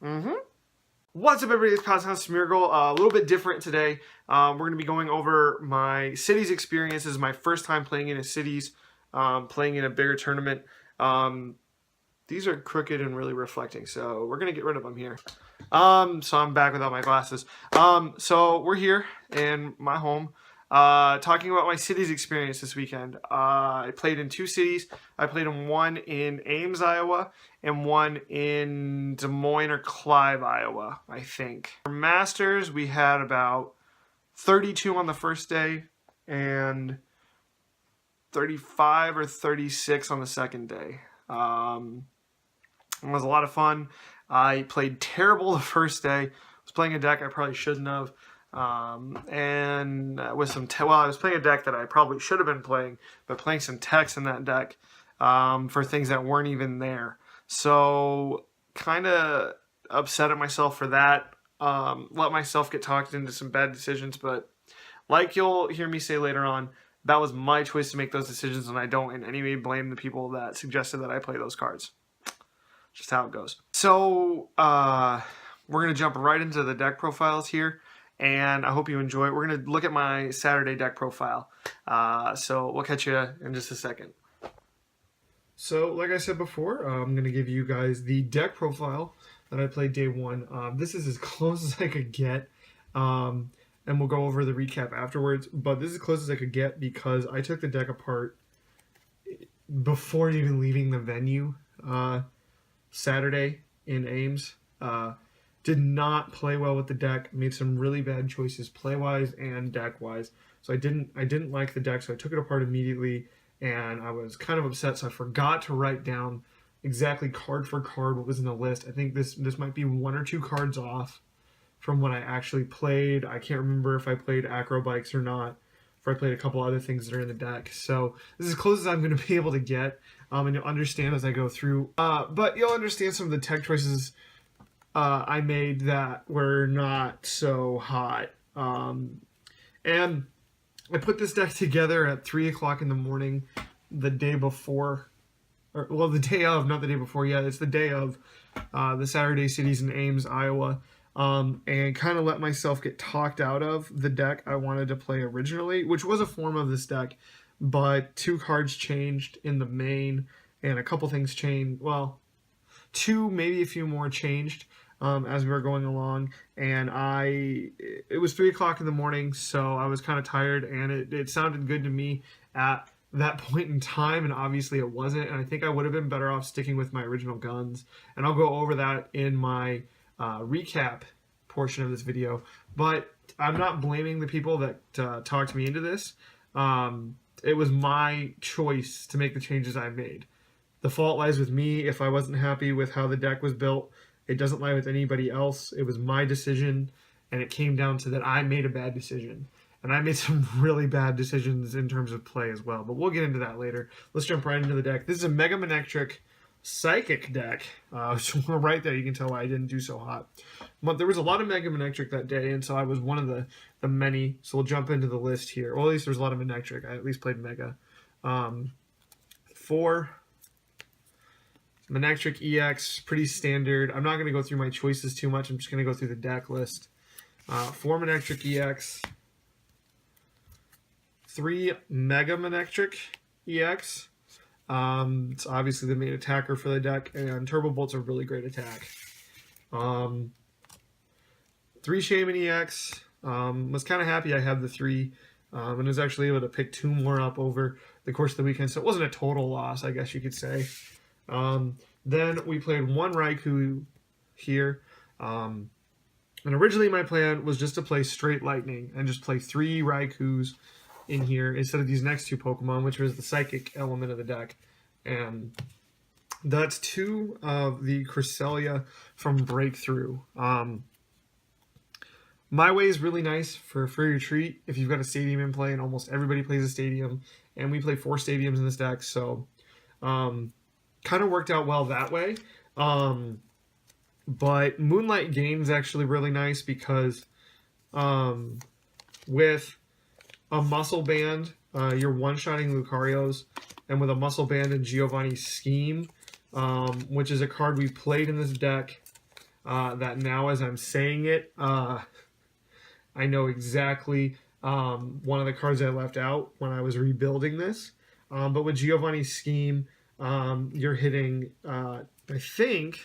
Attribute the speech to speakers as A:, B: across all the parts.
A: What's up, everybody? It's Podcast Smeargle. A little bit different today. We're going to be going over my Cities experience. This is my first time playing in a Cities, playing in a bigger tournament. These are crooked and really reflecting, so we're going to get rid of them here. So I'm back without my glasses. So we're here in my home, talking about my Cities experience this weekend. I played in 2 cities. I played in one in Ames, Iowa, and one in Des Moines or Clive, Iowa, I think. For Masters, we had about 32 on the first day and 35 or 36 on the second day. It was a lot of fun. I played terrible the first day. I was playing a deck I probably shouldn't have. And with some, I was playing a deck that I probably should have been playing, but playing some techs in that deck for things that weren't even there. So kind of upset at myself for that. Let myself get talked into some bad decisions, but like you'll hear me say later on, that was my choice to make those decisions, and I don't in any way blame the people that suggested that I play those cards. Just how it goes. So we're going to jump right into the deck profiles here, and I hope you enjoy it. We're going to look at my Saturday deck profile. So we'll catch you in just a second. So like I said before, I'm going to give you guys the deck profile that I played day one. This is as close as I could get, and we'll go over the recap afterwards. But this is as close as I could get because I took the deck apart before even leaving the venue Saturday in Ames. Did not play well with the deck. Made some really bad choices play-wise and deck-wise. So I didn't like the deck, so I took it apart immediately, and I was kind of upset, so I forgot to write down exactly card for card what was in the list. I think this might be 1 or 2 cards off from what I actually played. I can't remember if I played Acro Bikes or not, or I played a couple other things that are in the deck. So this is as close as I'm going to be able to get, and you'll understand as I go through. But you'll understand some of the tech choices I made that were not so hot. And I put this deck together at 3 o'clock in the morning the day before. Well, the day of, not the day before. Yeah, it's the day of the Saturday Cities in Ames, Iowa. And kind of let myself get talked out of the deck I wanted to play originally, which was a form of this deck, but 2 cards changed in the main, and a couple things changed. Well, 2, maybe a few more changed as we were going along, and it was 3 o'clock in the morning, so I was kind of tired, and it sounded good to me at that point in time, and obviously it wasn't, and I think I would have been better off sticking with my original guns, and I'll go over that in my recap portion of this video. But I'm not blaming the people that talked me into this. It was my choice to make the changes I made. The fault lies with me. If I wasn't happy with how the deck was built, it doesn't lie with anybody else. It was my decision, and it came down to that I made a bad decision. And I made some really bad decisions in terms of play as well, but we'll get into that later. Let's jump right into the deck. This is a Mega Manectric Psychic deck. So right there, you can tell why I didn't do so hot. But there was a lot of Mega Manectric that day, and so I was one of the many. So we'll jump into the list here. Well, at least there's a lot of Manectric. I at least played Mega. 4 Manectric EX, pretty standard. I'm not going to go through my choices too much. I'm just going to go through the deck list. 4 Manectric EX. 3 Mega Manectric EX. It's obviously the main attacker for the deck, and Turbo Bolt's a really great attack. 3 Shaman EX. Was kind of happy I had the 3, and was actually able to pick 2 more up over the course of the weekend, so it wasn't a total loss, I guess you could say. Then we played 1 Raikou here. And originally my plan was just to play straight Lightning and just play 3 Raikous in here instead of these next 2 Pokemon, which was the Psychic element of the deck. And that's 2 of the Cresselia from Breakthrough. My Way is really nice for your treat if you've got a stadium in play, and almost everybody plays a stadium, and we play 4 stadiums in this deck, so kind of worked out well that way. But Moonlight Gain is actually really nice because with a Muscle Band, you're one-shotting Lucarios, and with a Muscle Band and Giovanni's Scheme, which is a card we played in this deck, that now as I'm saying it, I know exactly one of the cards I left out when I was rebuilding this. But with Giovanni's scheme, you're hitting, I think,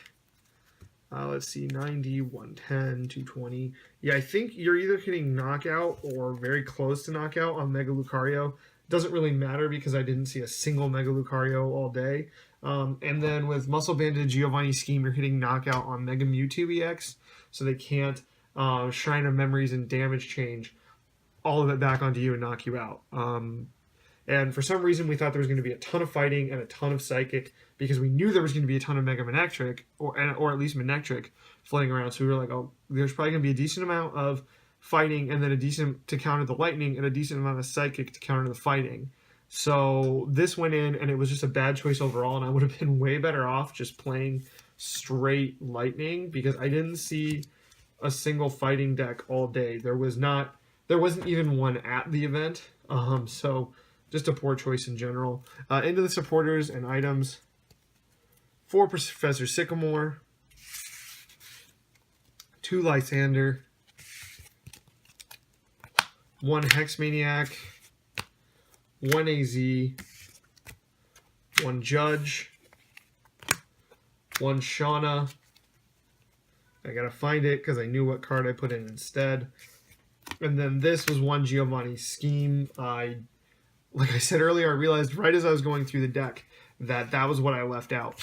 A: let's see, 90, 110, 220. Yeah, I think you're either hitting knockout or very close to knockout on Mega Lucario. Doesn't really matter because I didn't see a single Mega Lucario all day. And then with Muscle Banded Giovanni's scheme, you're hitting knockout on Mega Mewtwo EX, so they can't Shrine of Memories and damage change all of it back onto you and knock you out. And for some reason, we thought there was going to be a ton of fighting and a ton of psychic because we knew there was going to be a ton of Mega Manectric, or at least Manectric, floating around. So we were like, oh, there's probably going to be a decent amount of fighting and then a decent to counter the lightning and a decent amount of psychic to counter the fighting. So this went in and it was just a bad choice overall, and I would have been way better off just playing straight lightning because I didn't see a single fighting deck all day. There wasn't even one at the event. So just a poor choice in general. Into the supporters and items. 4 Professor Sycamore. 2 Lysander. 1 Hex Maniac. 1 AZ. 1 Judge. 1 Shauna. I gotta find it because I knew what card I put in instead. And then this was 1 Giovanni's scheme. Like I said earlier, I realized right as I was going through the deck that was what I left out.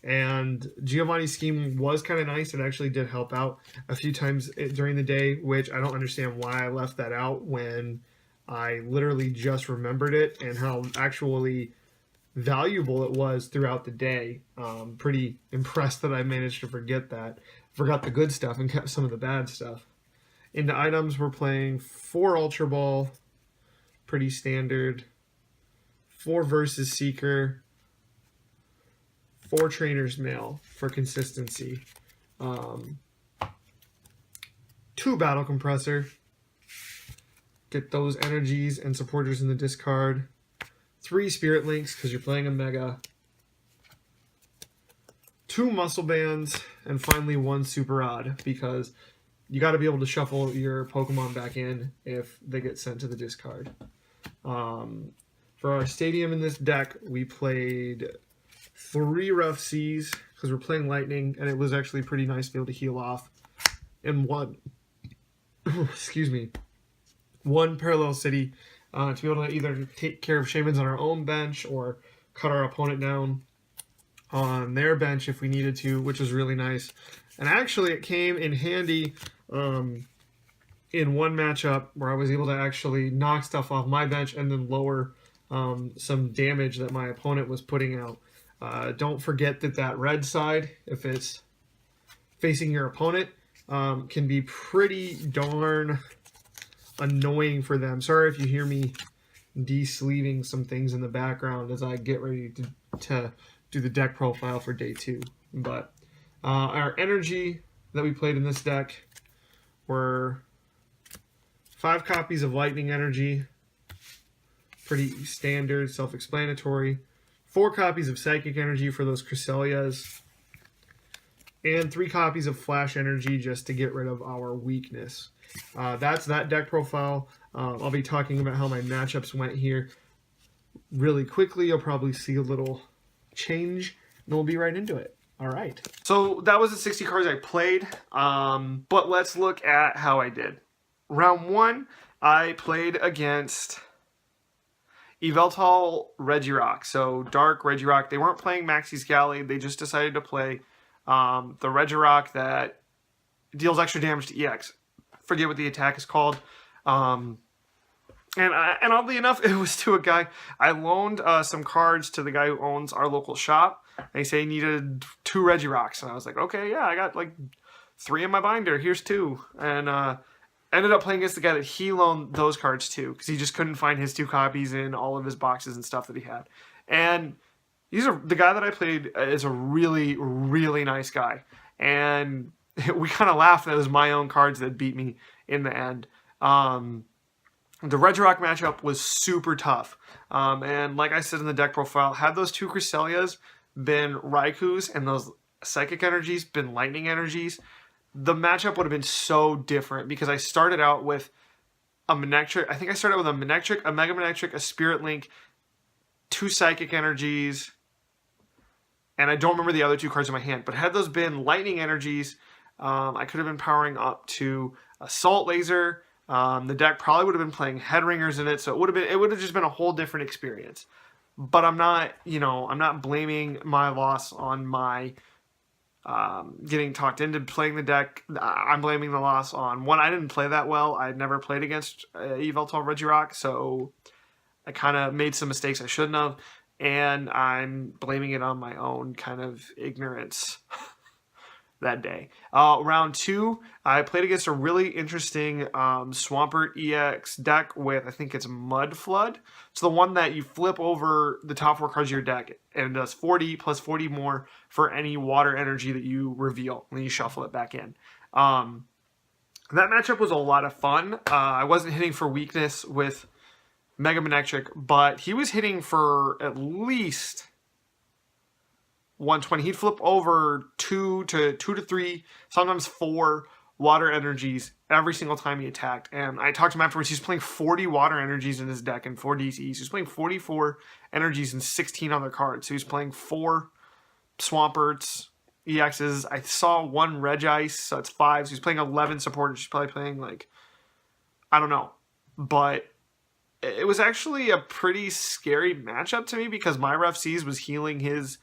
A: And Giovanni's scheme was kind of nice. It actually did help out a few times during the day, which I don't understand why I left that out when I literally just remembered it and how actually valuable it was throughout the day. Pretty impressed that I managed to forget the good stuff and kept some of the bad stuff. Into items, we're playing 4 Ultra Ball, pretty standard, 4 Versus Seeker, 4 Trainer's Mail for consistency, 2 Battle Compressor, get those energies and supporters in the discard, 3 Spirit Links because you're playing a Mega, 2 Muscle Bands, and finally 1 Super Odd because you got to be able to shuffle your Pokemon back in if they get sent to the discard. For our stadium in this deck, we played 3 Rough Seas because we're playing Lightning, and it was actually pretty nice to be able to heal off. And 1, excuse me, 1 Parallel City to be able to either take care of Shamans on our own bench or cut our opponent down on their bench if we needed to, which was really nice. And actually, it came in handy in one matchup where I was able to actually knock stuff off my bench and then lower some damage that my opponent was putting out. Don't forget that red side, if it's facing your opponent, can be pretty darn annoying for them. Sorry if you hear me de-sleeving some things in the background as I get ready to do the deck profile for day 2. But our energy that we played in this deck were 5 copies of Lightning Energy, pretty standard, self-explanatory, 4 copies of Psychic Energy for those Cresselias, and 3 copies of Flash Energy just to get rid of our weakness. That's that deck profile. I'll be talking about how my matchups went here really quickly. You'll probably see a little change, and we'll be right into it. All right. So that was the 60 cards I played, but let's look at how I did. Round 1, I played against Yveltal Regirock. So Dark Regirock. They weren't playing Maxie's Galley. They just decided to play the Regirock that deals extra damage to EX. Forget what the attack is called. And oddly enough, it was to a guy. I loaned some cards to the guy who owns our local shop. They say he needed 2 Regirocks. And I was like, okay, yeah, I got like 3 in my binder. Here's 2. And ended up playing against the guy that he loaned those cards to because he just couldn't find his 2 copies in all of his boxes and stuff that he had. And the guy that I played is a really, really nice guy. And we kind of laughed that it was my own cards that beat me in the end. The Regirock matchup was super tough. And like I said in the deck profile, had those 2 Cresselias been Raiku's and those Psychic Energies, been Lightning Energies, the matchup would have been so different because I started out with a Manectric. I think I started with a Manectric, a Mega Manectric, a Spirit Link, 2 Psychic Energies, and I don't remember the other 2 cards in my hand. But had those been Lightning Energies, I could have been powering up to Assault Laser. The deck probably would have been playing Headringers in it, so it would have just been a whole different experience. But I'm not blaming my loss on my getting talked into playing the deck. I'm blaming the loss on, one, I didn't play that well. I'd never played against Yveltal Regirock, so I kind of made some mistakes I shouldn't have, and I'm blaming it on my own kind of ignorance that day. Round 2, I played against a really interesting Swampert EX deck with, I think it's Mud Flood. It's the one that you flip over the top 4 cards of your deck and does 40 plus 40 more for any water energy that you reveal, and then you shuffle it back in. That matchup was a lot of fun. I wasn't hitting for weakness with Mega Manectric, but he was hitting for at least 120. He'd flip over 2 to 3, sometimes 4 water energies every single time he attacked. And I talked to him afterwards. He's playing 40 water energies in his deck and 4 DCs. He's playing 44 energies and 16 other cards. So he's playing 4 Swamperts, EXs. I saw 1 Regice, so it's 5. So he's playing 11 supporters. He's probably playing, like, I don't know. But it was actually a pretty scary matchup to me because my Ref Seas was healing his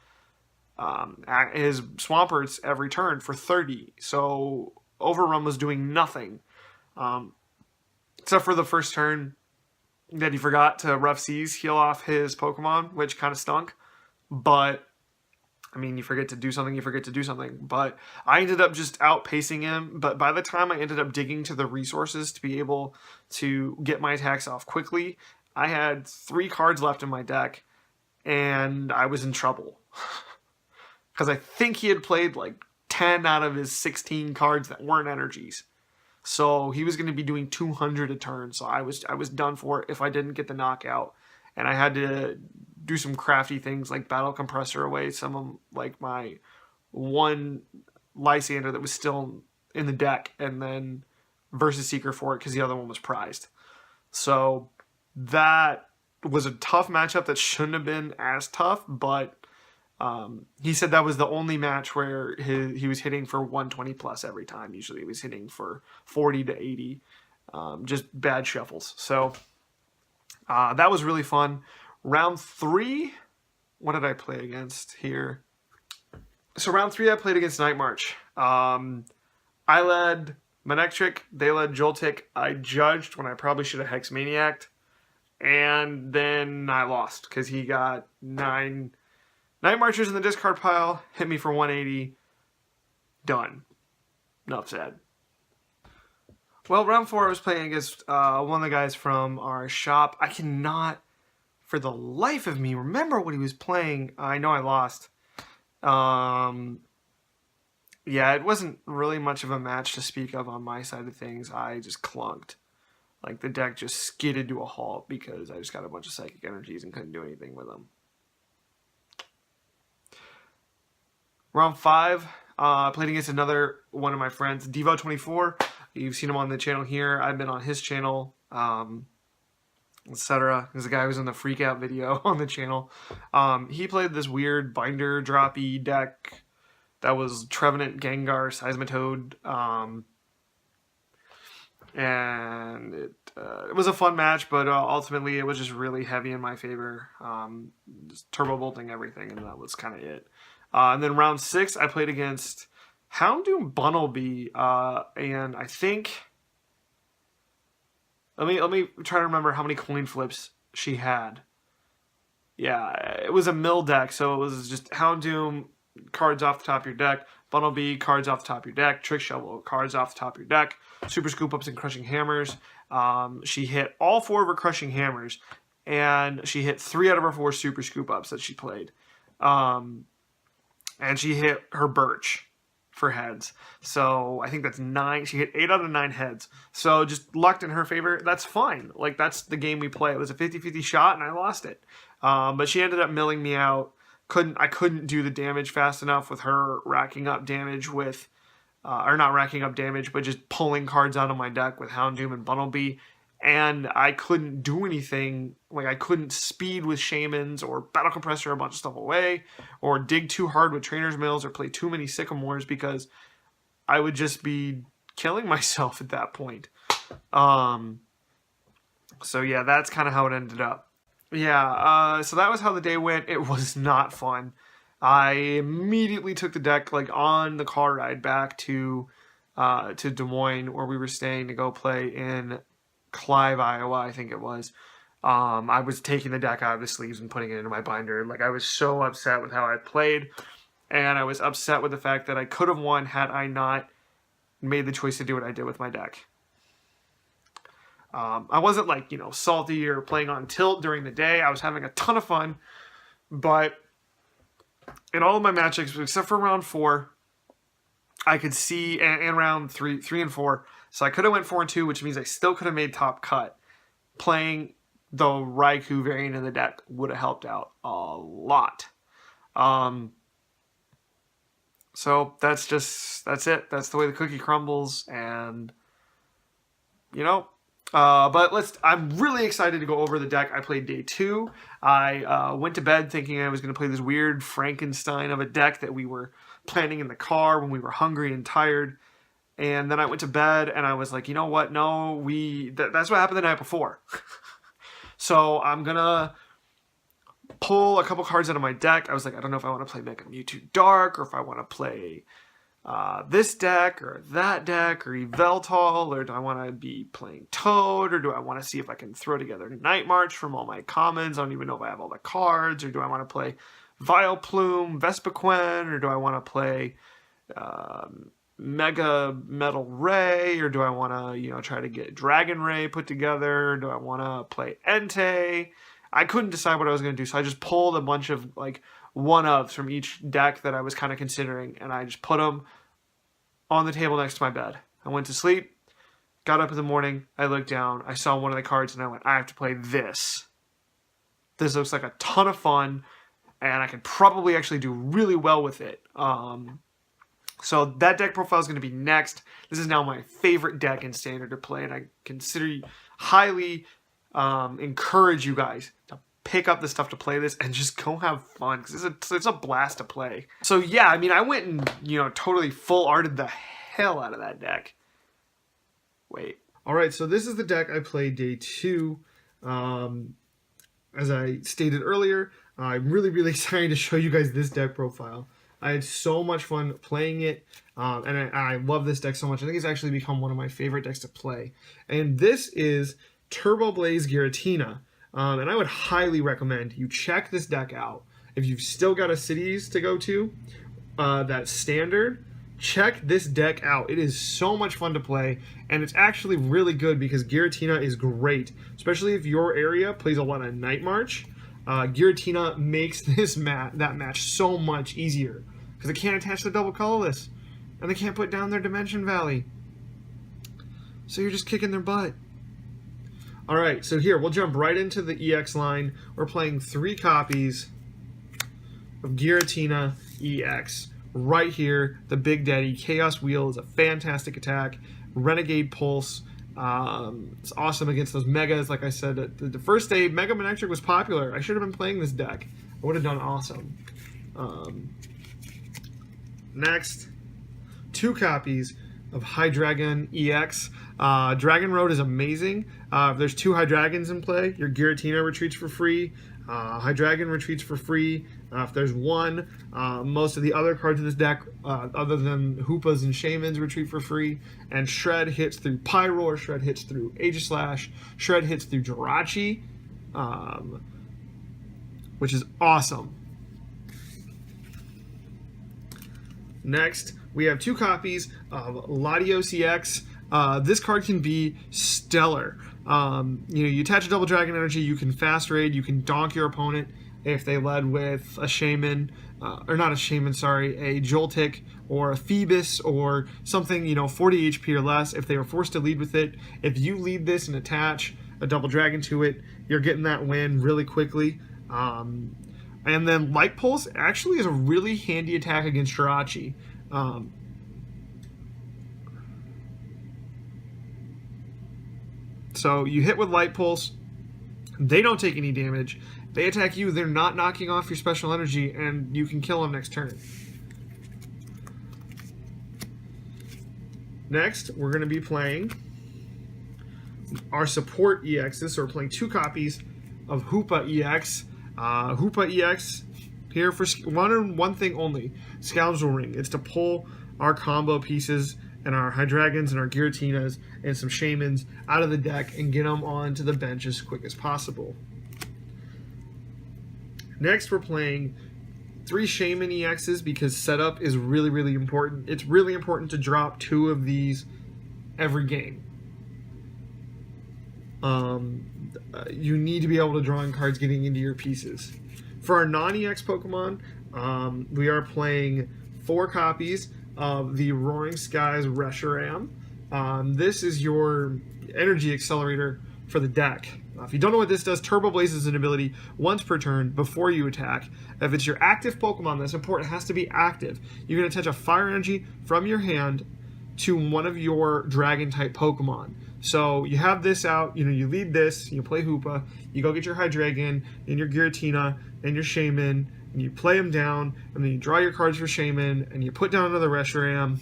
A: Swamperts every turn for 30. So Overrun was doing nothing. Except for the first turn that he forgot to Rough Seas heal off his Pokemon, which kind of stunk. But, I mean, you forget to do something. But I ended up just outpacing him. But by the time I ended up digging to the resources to be able to get my attacks off quickly, I had 3 cards left in my deck, and I was in trouble. Because I think he had played like 10 out of his 16 cards that weren't energies. So he was going to be doing 200 a turn. So I was done for if I didn't get the knockout. And I had to do some crafty things like Battle Compressor away some of like my 1 Lysander that was still in the deck. And then Versus Seeker for it because the other one was prized. So that was a tough matchup that shouldn't have been as tough, but he said that was the only match where he was hitting for 120 plus every time. Usually he was hitting for 40 to 80. Just bad shuffles. So that was really fun. Round 3, what did I play against here? So round 3 I played against Night March. I led Manectric, they led Joltik. I judged when I probably should have Hex Maniac'd. And then I lost because he got 9 Night Marchers in the discard pile, hit me for 180. Done. Enough said. Well, round 4 I was playing against one of the guys from our shop. I cannot, for the life of me, remember what he was playing. I know I lost. Yeah, it wasn't really much of a match to speak of on my side of things. I just clunked. Like, the deck just skidded to a halt because I just got a bunch of Psychic Energies and couldn't do anything with them. Round 5, played against another one of my friends, Devo24. You've seen him on the channel here. I've been on his channel, etc. There's a guy who was in the Freak Out video on the channel. He played this weird binder droppy deck that was Trevenant, Gengar, Seismitoad, and it was a fun match, but ultimately it was just really heavy in my favor. Just turbo bolting everything, and that was kind of it. And then round 6, I played against Houndoom Bunnelby, and I think let me try to remember how many coin flips she had. Yeah, it was a mill deck, so it was just Houndoom, cards off the top of your deck, Bunnelby, cards off the top of your deck, Trick Shovel, cards off the top of your deck, Super Scoop Ups and Crushing Hammers. She hit all 4 of her Crushing Hammers, and she hit 3 out of her 4 Super Scoop Ups that she played. And she hit her Birch for heads. So I think that's 9. She hit 8 out of 9 heads. So just lucked in her favor. That's fine. Like, that's the game we play. It was a 50-50 shot, and I lost it. But she ended up milling me out I couldn't do the damage fast enough with her racking up damage with, or not racking up damage, but just pulling cards out of my deck with Houndoom and Bunnelby. And I couldn't do anything, like I couldn't speed with Shamans or Battle Compressor a bunch of stuff away, or dig too hard with Trainer's Mills or play too many Sycamores, because I would just be killing myself at that point. So yeah, that's kind of how it ended up. Yeah, so that was how the day went. It was not fun. I immediately took the deck, like, on the car ride back to Des Moines, where we were staying, to go play in Clive, Iowa, I think it was. I was taking the deck out of the sleeves and putting it into my binder. Like, I was so upset with how I played, and I was upset with the fact that I could have won had I not made the choice to do what I did with my deck. I wasn't, like, salty or playing on tilt during the day. I was having a ton of fun, but in all of my matchups, except for round 4, I could see, and round 3 and 4, so I could have went 4 and 2, which means I still could have made top cut. Playing the Raikou variant of the deck would have helped out a lot. So that's it. That's the way the cookie crumbles, and but I'm really excited to go over the deck. I played day 2. I went to bed thinking I was going to play this weird Frankenstein of a deck that we were planning in the car when we were hungry and tired. And then I went to bed and I was like, you know what? No, that's what happened the night before. So I'm going to pull a couple cards out of my deck. I was like, I don't know if I want to play Mega Mewtwo Dark, or if I want to play this deck or that deck, or Yveltal, or do I want to be playing Toad, or do I want to see if I can throw together Night March from all my commons? I don't even know if I have all the cards. Or do I want to play Vileplume, Vespiquen, or do I want to play Mega Metal Ray, or do I want to, try to get Dragon Ray put together? Do I want to play Entei? I couldn't decide what I was going to do, so I just pulled a bunch of, like, one-ofs from each deck that I was kind of considering, and I just put them on the table next to my bed. I went to sleep, got up in the morning, I looked down, I saw one of the cards, and I went, I have to play this. This looks like a ton of fun, and I could probably actually do really well with it. So that deck profile is going to be next. This is now my favorite deck in Standard to play, and I highly encourage you guys to pick up the stuff to play this and just go have fun, because it's a blast to play. So yeah, I mean, I went and totally full arted the hell out of that deck. Wait. All right, so this is the deck I played day 2. As I stated earlier, I'm really, really excited to show you guys this deck profile. I had so much fun playing it, and I love this deck so much. I think it's actually become one of my favorite decks to play. And this is Turbo Blaze Giratina. And I would highly recommend you check this deck out. If you've still got a cities to go to, that's standard, check this deck out. It is so much fun to play, and it's actually really good because Giratina is great, especially if your area plays a lot of Night March. Giratina makes that match so much easier, because they can't attach the double colorless, and they can't put down their Dimension Valley. So you're just kicking their butt. Alright, so here, we'll jump right into the EX line. We're playing 3 copies of Giratina EX. Right here, the Big Daddy. Chaos Wheel is a fantastic attack. Renegade Pulse. It's awesome against those Megas. Like I said, the first day, Mega Manectric was popular. I should have been playing this deck. I would have done awesome. Next, 2 copies of Hydreigon EX. Dragon Road is amazing. If there's 2 Hydreigons in play, your Giratina retreats for free. Hydreigon retreats for free. If there's 1, most of the other cards in this deck, other than Hoopas and Shamans, retreat for free. And Shred hits through Pyroar, Shred hits through Aegislash, Shred hits through Jirachi, which is awesome. Next, we have 2 copies of Latios EX. This card can be stellar. You attach a double Dragon Energy, you can fast raid, you can donk your opponent if they led with a Shaman, or not a Shaman, sorry, a Joltik or a Phoebus or something, 40 HP or less, if they were forced to lead with it. If you lead this and attach a double dragon to it, you're getting that win really quickly. And then Light Pulse actually is a really handy attack against Jirachi. So you hit with Light Pulse, they don't take any damage. They attack you, they're not knocking off your special energy, and you can kill them next turn. Next, we're going to be playing our support EXs. So we're playing 2 copies of Hoopa EX. Hoopa EX here for one thing only, Scoundrel Ring. It's to pull our combo pieces and our Hydragons and our Giratinas and some Shamans out of the deck and get them onto the bench as quick as possible. Next, we're playing 3 Shaman EXs because setup is really, really important. It's really important to drop 2 of these every game. You need to be able to draw in cards getting into your pieces. For our non-EX Pokemon, we are playing 4 copies of the Roaring Skies Reshiram. This is your energy accelerator for the deck. If you don't know what this does, Turbo Blaze is an ability once per turn before you attack. If it's your active Pokemon, that support has to be active. You're going to attach a fire energy from your hand to one of your Dragon-type Pokemon. So you have this out, you lead this, you play Hoopa, you go get your Hydreigon and your Giratina and your Shaman, and you play them down, and then you draw your cards for Shaman, and you put down another Reshiram,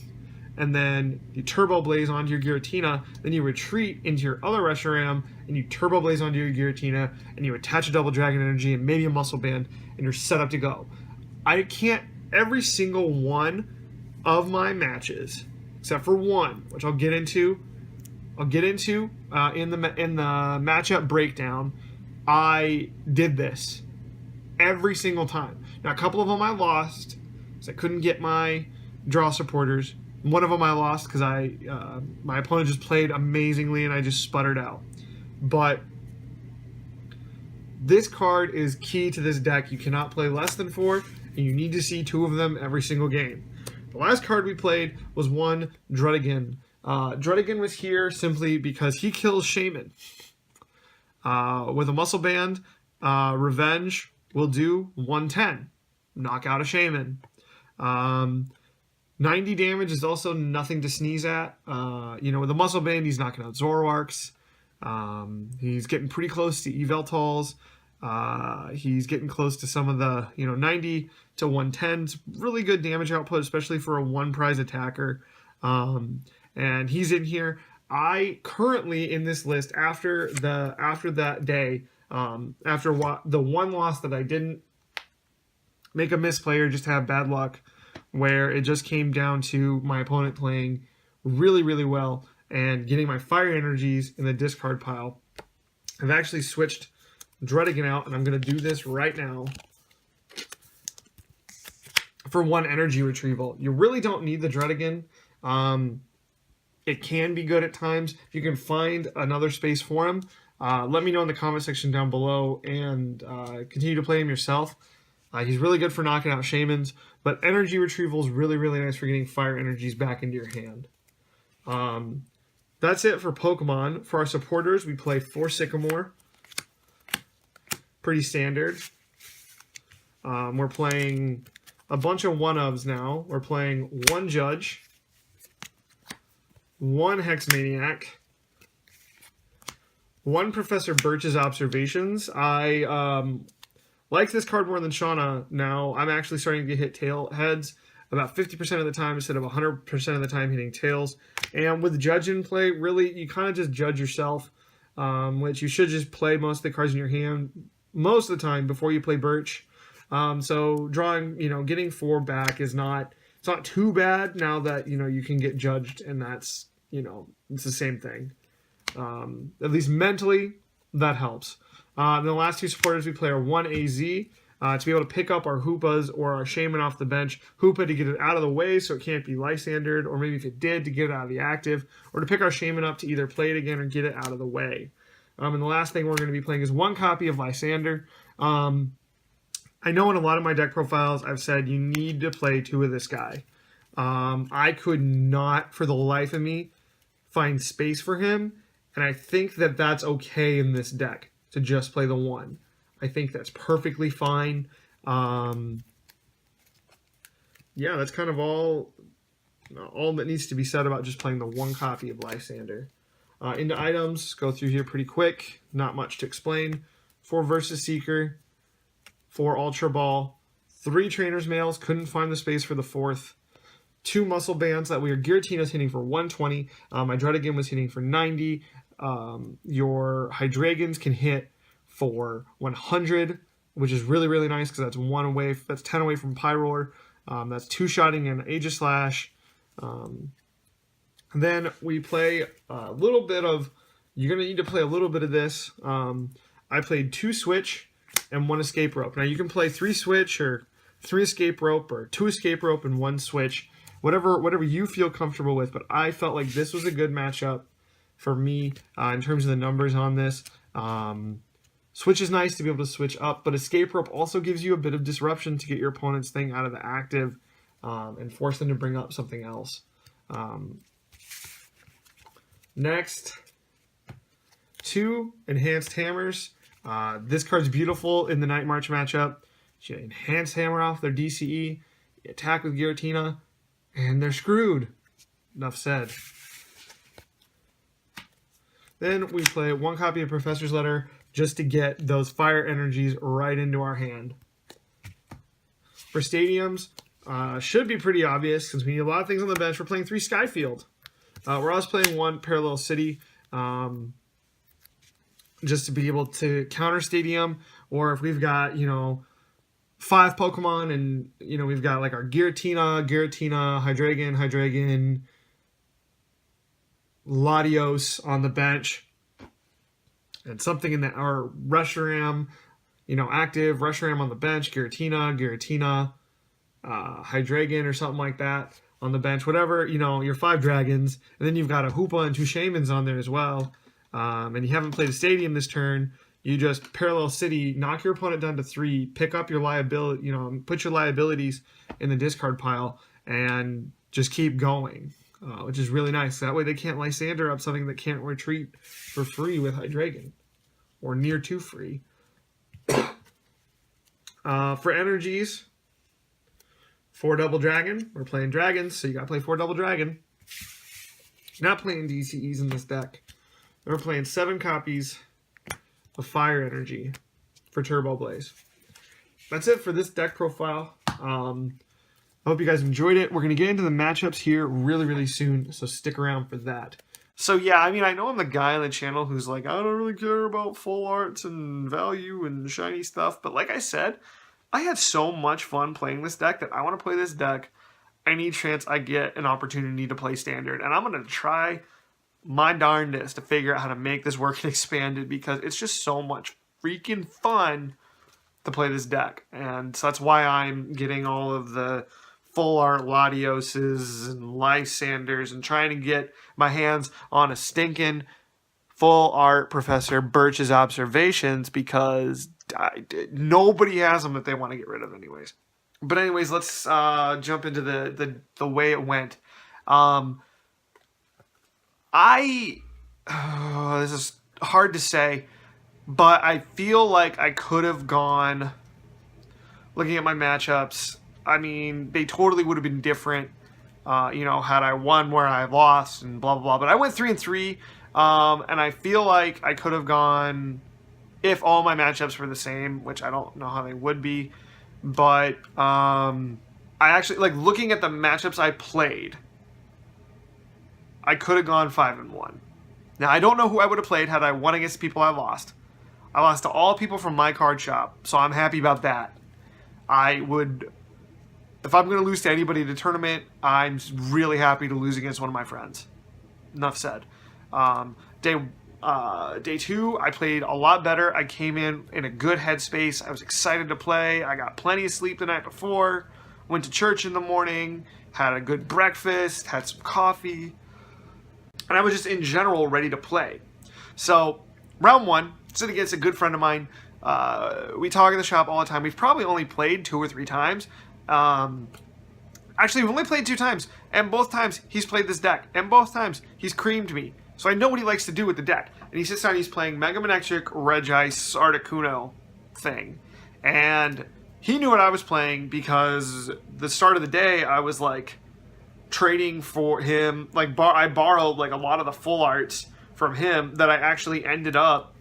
A: and then you Turbo Blaze onto your Giratina, then you retreat into your other Reshiram, and you Turbo Blaze onto your Giratina, and you attach a double Dragon Energy and maybe a Muscle Band, and you're set up to go. Every single one of my matches, except for one, which I'll get into in the matchup breakdown, I did this every single time. Now, a couple of them I lost because I couldn't get my draw supporters. One of them I lost because my opponent just played amazingly and I just sputtered out. But this card is key to this deck. You cannot play less than 4, and you need to see 2 of them every single game. The last card we played was one Druddigon. Druddigon was here simply because he kills Shaman. With a Muscle Band, Revenge will do 110. Knock out a Shaman. 90 damage is also nothing to sneeze at. With a Muscle Band, he's knocking out Zoroarks. He's getting pretty close to Yveltals. He's getting close to some of the, 90 to 110. It's really good damage output, especially for a 1-prize attacker. And he's in here. I currently in this list after that day, after the one loss that I didn't make a misplay or just have bad luck, where it just came down to my opponent playing really, really well and getting my fire energies in the discard pile. I've actually switched Druddigon out, and I'm going to do this right now for 1 energy retrieval. You really don't need the Druddigon. It can be good at times. If you can find another space for him, let me know in the comment section down below, and continue to play him yourself. He's really good for knocking out Shamans, but energy retrieval is really, really nice for getting fire energies back into your hand. That's it for Pokemon. For our supporters, we play 4 Sycamore. Pretty standard. We're playing a bunch of 1-ofs now. We're playing 1 Judge, 1 Hex Maniac, 1 Professor Birch's Observations. I like this card more than Shauna now. I'm actually starting to hit heads about 50% of the time instead of 100% of the time hitting tails. And with Judge in play, really, you kind of just judge yourself, which you should just play most of the cards in your hand most of the time before you play Birch. So drawing, getting 4 back is not too bad now that, you can get judged, and that's, it's the same thing. At least mentally, that helps. The last 2 supporters we play are 1 AZ, to be able to pick up our Hoopas or our Shaman off the bench. Hoopa to get it out of the way so it can't be Lysandered, or maybe if it did, to get it out of the active, or to pick our Shaman up to either play it again or get it out of the way. And the last thing we're going to be playing is 1 copy of Lysander. I know in a lot of my deck profiles I've said you need to play 2 of this guy. I could not, for the life of me, find space for him, and I think that that's okay in this deck to just play the 1. I think that's perfectly fine. Yeah, that's kind of all that needs to be said about just playing the one copy of Lysander. Into items, go through here pretty quick. Not much to explain. 4 Versus Seeker, 4 Ultra Ball, 3 Trainer's Mails, couldn't find the space for the 4th. 2 Muscle Bands that Giratina hitting for 120. My Dreadigan was hitting for 90. Your Hydreigans can hit for 100, which is really, really nice because that's 10 away from Pyroar. That's 2-shotting and Aegislash. Then we play a little bit of, you're going to need to play a little bit of this. I played 2 Switch and 1 Escape Rope. Now you can play 3 Switch or 3 Escape Rope or 2 Escape Rope and 1 Switch. Whatever you feel comfortable with, but I felt like this was a good matchup for me in terms of the numbers on this. Switch is nice to be able to switch up, but Escape Rope also gives you a bit of disruption to get your opponent's thing out of the active and force them to bring up something else. Next, 2 Enhanced Hammers. This card's beautiful in the Night March matchup. You Enhanced Hammer off their DCE, you attack with Giratina, and they're screwed. Enough said. Then we play 1 copy of Professor's Letter just to get those fire energies right into our hand. For stadiums, should be pretty obvious since we need a lot of things on the bench. We're playing 3 Skyfield. We're also playing 1 Parallel City just to be able to counter stadium, or if we've got, 5 Pokemon and, we've got like our Giratina, Hydreigon, Latios on the bench, and something in our Reshiram, active Reshiram on the bench, Giratina, Hydreigon or something like that on the bench, whatever, your 5 dragons, and then you've got a Hoopa and 2 Shamans on there as well, and you haven't played a stadium this turn. You just Parallel City, knock your opponent down to 3, pick up your liability, put your liabilities in the discard pile, and just keep going, which is really nice. That way they can't Lysander up something that can't retreat for free with Hydreigon, or near to free. For energies, 4 Double Dragon. We're playing dragons, so you gotta play 4 Double Dragon. Not playing DCEs in this deck. We're playing 7 copies of Fire Energy for Turbo Blaze. That's it for this deck profile. I hope you guys enjoyed it. We're going to get into the matchups here really, really soon, so stick around for that. So yeah, I know I'm the guy on the channel who's like, I don't really care about full arts and value and shiny stuff, but like I said, I had so much fun playing this deck that I want to play this deck any chance I get an opportunity to play Standard, and I'm going to try my darndest to figure out how to make this work in Expanded, because it's just so much freaking fun to play this deck. And so that's why I'm getting all of the full art Latioses and Lysanders and trying to get my hands on a stinking full art Professor Birch's Observations, because nobody has them that they want to get rid of anyways. But anyways, let's jump into the way it went. This is hard to say, but I feel like I could have gone, looking at my matchups, they totally would have been different, had I won where I lost and blah, blah, blah. But I went 3-3, and I feel like I could have gone, if all my matchups were the same, which I don't know how they would be, but I actually, looking at the matchups I played, I could have gone 5-1. Now, I don't know who I would have played had I won against the people I lost. I lost to all people from my card shop, so I'm happy about that. If I'm going to lose to anybody in the tournament, I'm really happy to lose against one of my friends. Enough said. Day 2, I played a lot better. I came in a good headspace. I was excited to play. I got plenty of sleep the night before. Went to church in the morning. Had a good breakfast. Had some coffee. And I was just in general ready to play. So, round 1, sitting against a good friend of mine. We talk in the shop all the time. We've probably only played 2 or 3 times. Actually, we've only played 2 times. And both times, he's played this deck. And both times, he's creamed me. So I know what he likes to do with the deck. And he sits down, he's playing Mega Manectric, Regice, Articuno thing. And he knew what I was playing because the start of the day I was like trading for him. Like I borrowed like a lot of the full arts from him that I actually ended up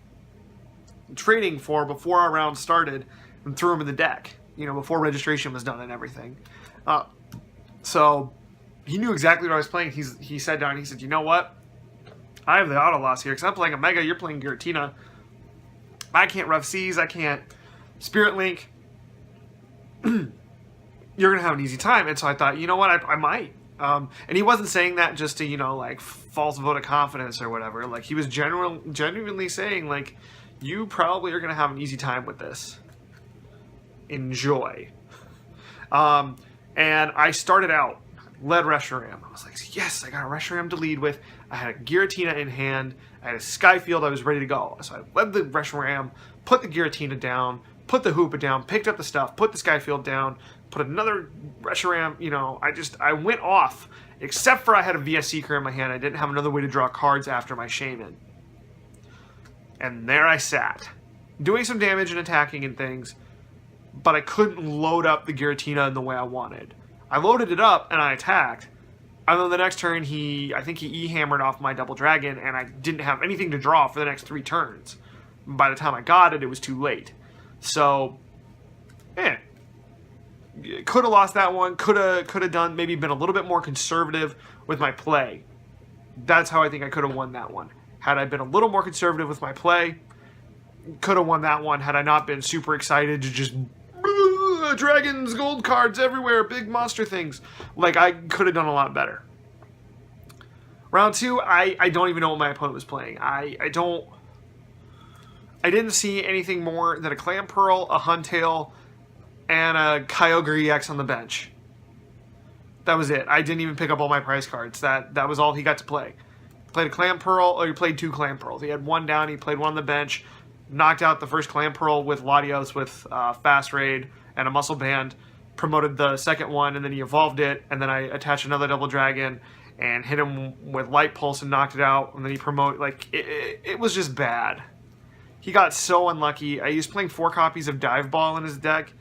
A: trading for before our round started and threw them in the deck. You know, before registration was done and everything. So he knew exactly what I was playing. He sat down and he said, you know what? I have the auto loss here because I'm playing a Mega, you're playing Giratina. I can't Rough Seas, I can't Spirit Link. You're going to have an easy time. And so I thought, you know what, I might. And he wasn't saying that just to, you know, like false vote of confidence or whatever. Like he was genuinely saying like, you probably are going to have an easy time with this. Enjoy. And I started out, led Reshiram. I was like, yes, I got a Reshiram to lead with. I had a Giratina in hand. I had a Skyfield. I was ready to go. So I led the Reshiram, put the Giratina down, put the Hoopa down, picked up the stuff, put the Skyfield down, put another Reshiram. You know, I went off, except for I had a VS Seeker in my hand. I didn't have another way to draw cards after my Shaman. And there I sat, doing some damage and attacking and things, but I couldn't load up the Giratina in the way I wanted. I loaded it up and I attacked, and then the next turn I think he E-hammered off my Double Dragon, and I didn't have anything to draw for the next 3 turns. By the time I got it, it was too late. So, could have lost that one. Could have done, maybe been a little bit more conservative with my play. That's how I think I could have won that one. Had I been a little more conservative with my play, could have won that one had I not been super excited to just dragons, gold cards everywhere, big monster things. Like, I could have done a lot better. Round 2, I don't even know what my opponent was playing. I didn't see anything more than a Clam Pearl, a Huntail, and a Kyogre EX on the bench. That was it. I didn't even pick up all my prize cards. That was all he got to play. He played a Clam Pearl, or he played 2 Clam Pearls. He had one down, he played one on the bench, knocked out the first Clam Pearl with Latios with Fast Raid and a Muscle Band, promoted the second one, and then he evolved it, and then I attached another Double Dragon and hit him with Light Pulse and knocked it out, and then he promoted, like, it was just bad. He got so unlucky. He was playing 4 copies of Dive Ball in his deck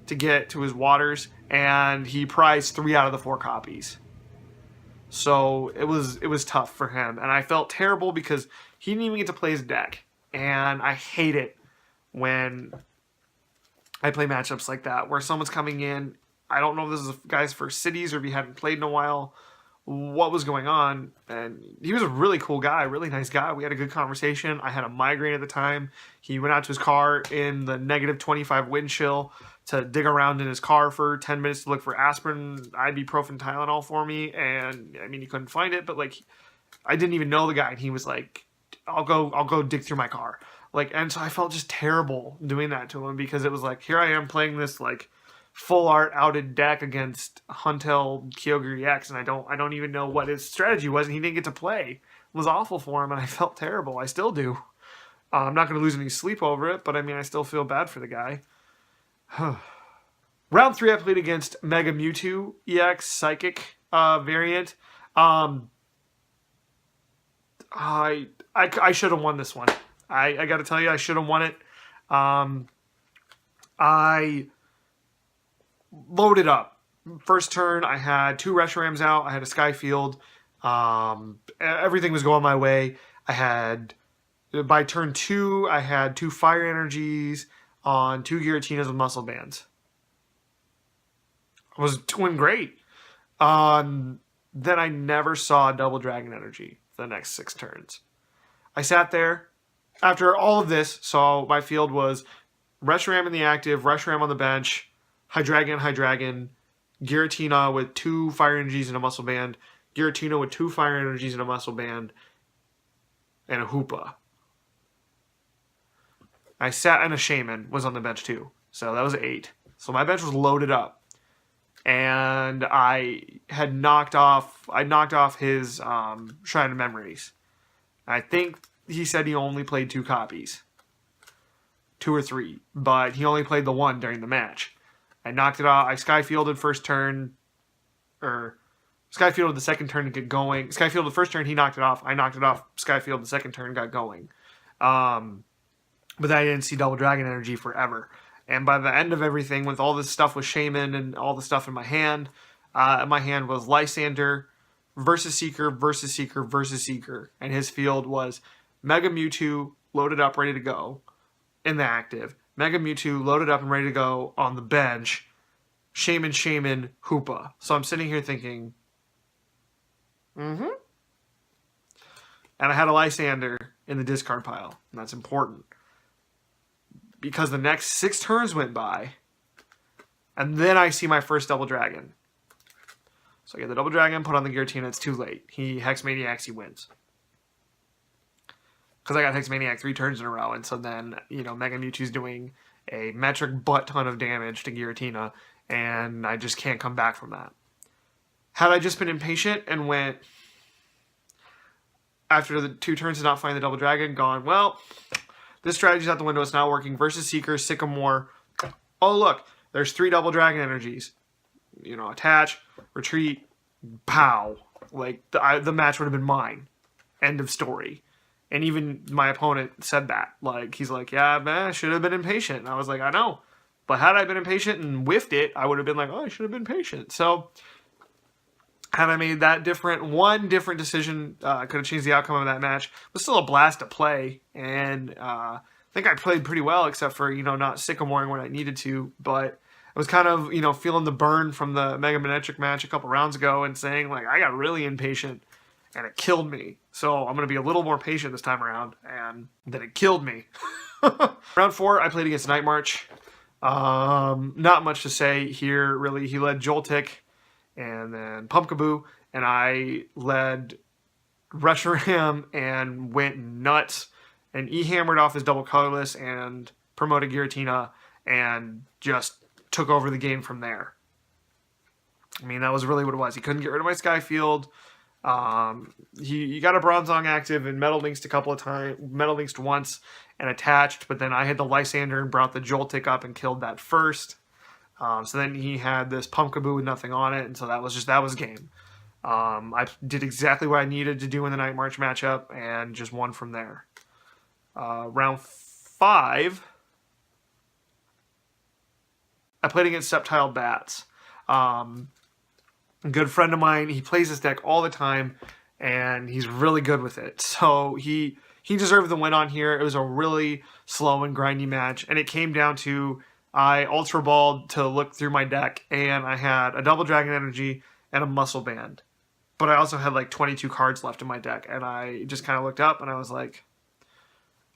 A: to get to his waters, and he prized 3 out of the 4 copies. So it was tough for him, and I felt terrible because he didn't even get to play his deck, and I hate it when I play matchups like that, where someone's coming in. I don't know if this is a guy's first cities or if he hadn't played in a while, what was going on. And he was a really cool guy, really nice guy. We had a good conversation. I had a migraine at the time. He went out to his car in the negative 25 wind chill to dig around in his car for 10 minutes to look for aspirin, ibuprofen, Tylenol for me. And I mean, he couldn't find it, but like, I didn't even know the guy. And he was like, I'll go dig through my car. Like, and so I felt just terrible doing that to him because it was like, here I am playing this like full art outed deck against Huntail Kyogre EX, and I don't even know what his strategy was, and he didn't get to play. It was awful for him, and I felt terrible. I still do. I'm not going to lose any sleep over it, but I mean, I still feel bad for the guy. Round 3, I played against Mega Mewtwo EX Psychic variant. I should have won this one. I got to tell you, I should have won it. I loaded up. First turn, I had 2 Reshirams out. I had a Skyfield. Everything was going my way. By turn 2, I had 2 Fire Energies on 2 Giratinas with Muscle Bands. I was doing great. Then I never saw Double Dragon Energy for the next 6 turns. I sat there. After all of this, so my field was Reshiram in the active, Reshiram on the bench, Hydreigon, Giratina with 2 Fire Energies and a Muscle Band, Giratina with 2 Fire Energies and a Muscle Band, and a Hoopa. I sat, and a Shaman was on the bench too. So that was 8. So my bench was loaded up. And I knocked off his Shrine of Memories. I think he said he only played 2 copies. 2 or 3. But he only played the 1 during the match. I knocked it off. I Skyfielded first turn. Or Skyfielded the second turn to get going. Skyfielded the first turn, he knocked it off. I knocked it off. Skyfielded the second turn, got going. But then I didn't see Double Dragon Energy forever. And by the end of everything, with all this stuff with Shaman and all the stuff in my hand was Lysander versus Seeker versus Seeker versus Seeker. And his field was Mega Mewtwo loaded up, ready to go in the active. Mega Mewtwo loaded up and ready to go on the bench. Shaman, Hoopa. So I'm sitting here thinking, and I had a Lysander in the discard pile. And that's important. Because the next 6 turns went by, and then I see my first Double Dragon. So I get the Double Dragon, put on the Giratina, it's too late. He Hex Maniacs, he wins. Because I got Hex Maniac 3 turns in a row, and so then, Mega Mewtwo's doing a metric butt ton of damage to Giratina, and I just can't come back from that. Had I just been impatient and went, after the 2 turns to not find the Double Dragon, gone, well, this strategy's out the window, it's not working, versus Seeker, Sycamore, oh look, there's 3 Double Dragon energies. Attach, retreat, pow. Like, the match would have been mine. End of story. And even my opponent said that. Like, he's like, yeah, man, I should have been impatient. And I was like, I know. But had I been impatient and whiffed it, I would have been like, oh, I should have been patient. So, had I made that one different decision, could have changed the outcome of that match. It was still a blast to play. And I think I played pretty well, except for, not sycamoring when I needed to. But I was kind of, feeling the burn from the Mega Manectric match a couple rounds ago and saying, like, I got really impatient. And it killed me. So I'm going to be a little more patient this time around. And then it killed me. Round 4, I played against Night March. Not much to say here, really. He led Joltik and then Pumpkaboo. And I led Reshiram and went nuts. And E-hammered off his double colorless and promoted Giratina. And just took over the game from there. I mean, that was really what it was. He couldn't get rid of my Skyfield. He got a Bronzong active and Metal Linked a couple of times, Metal Linked once and attached, but then I had the Lysander and brought the Joltik up and killed that first. So then he had this Pumpkaboo with nothing on it, and so that was game. I did exactly what I needed to do in the Night March matchup and just won from there. Round 5, I played against Sceptile Bats. A good friend of mine, he plays this deck all the time, and he's really good with it. So he deserved the win on here. It was a really slow and grindy match, and it came down to I Ultra Balled to look through my deck, and I had a Double Dragon Energy and a Muscle Band. But I also had like 22 cards left in my deck, and I just kind of looked up, and I was like,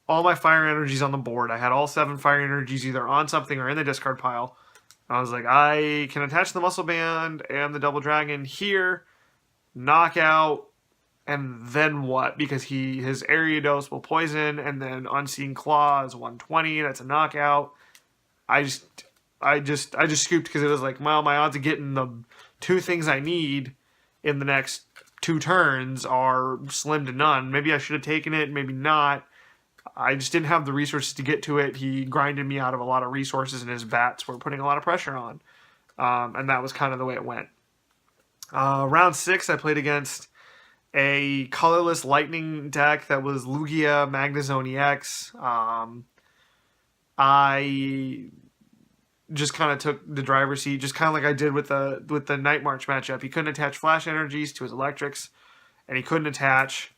A: all my Fire Energies on the board. I had all 7 Fire Energies either on something or in the discard pile. I was like, I can attach the Muscle Band and the Double Dragon here, knock out, and then what? Because his Ariados will poison, and then Unseen Claw is 120. That's a knockout. I just scooped because it was like, well, my odds of getting the 2 things I need in the next 2 turns are slim to none. Maybe I should have taken it, maybe not. I just didn't have the resources to get to it. He grinded me out of a lot of resources, and his bats were putting a lot of pressure on. And that was kind of the way it went. Round 6, I played against a colorless lightning deck that was Lugia Magnezone EX. I just kind of took the driver's seat, just kind of like I did with the Night March matchup. He couldn't attach Flash Energies to his Electrics, and he couldn't attach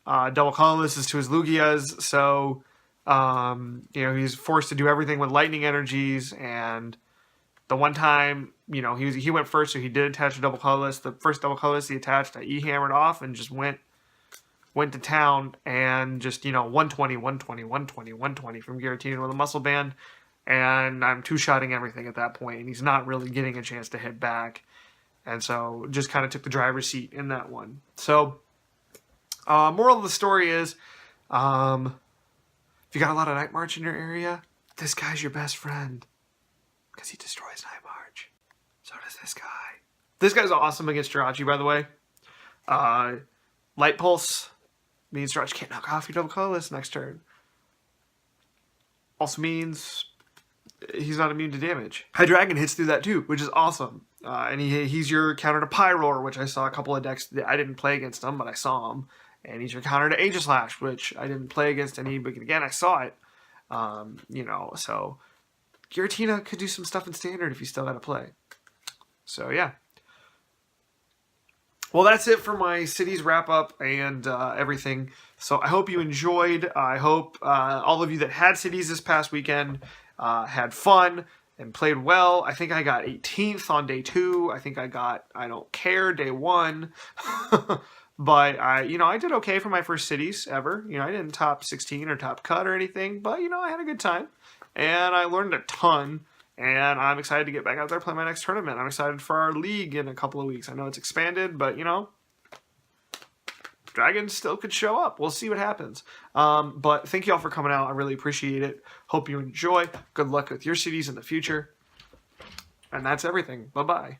A: double colorless to his Lugias, so he's forced to do everything with lightning energies. And the one time, he went first, so he did attach a double colorless. The first double colorless he attached, I E-hammered off and just went to town and just 120 from Giratina with a Muscle Band, and I'm 2-shotting everything at that point, and he's not really getting a chance to hit back, and so just kind of took the driver's seat in that one. So moral of the story is, if you got a lot of Night March in your area, this guy's your best friend. Because he destroys Night March. So does this guy. This guy's awesome against Jirachi, by the way. Light Pulse means Jirachi can't knock off your double colorless next turn. Also means he's not immune to damage. Hydreigon hits through that too, which is awesome. And he's your counter to Pyroar, which I saw a couple of decks. I didn't play against him, but I saw him. And he's your counter to Aegislash, which I didn't play against any, but again, I saw it. So Giratina could do some stuff in Standard if you still got to play. So, yeah. Well, that's it for my cities wrap-up and everything. So I hope you enjoyed. I hope all of you that had cities this past weekend had fun and played well. I think I got 18th on day 2. I think I got I don't care day 1. But I did okay for my first cities ever. I didn't top 16 or top cut or anything, but I had a good time and I learned a ton. And I'm excited to get back out there and play my next tournament. I'm excited for our league in a couple of weeks. I know it's expanded, but dragons still could show up. We'll see what happens. But thank you all for coming out. I really appreciate it. Hope you enjoy. Good luck with your cities in the future. And that's everything. Bye-bye.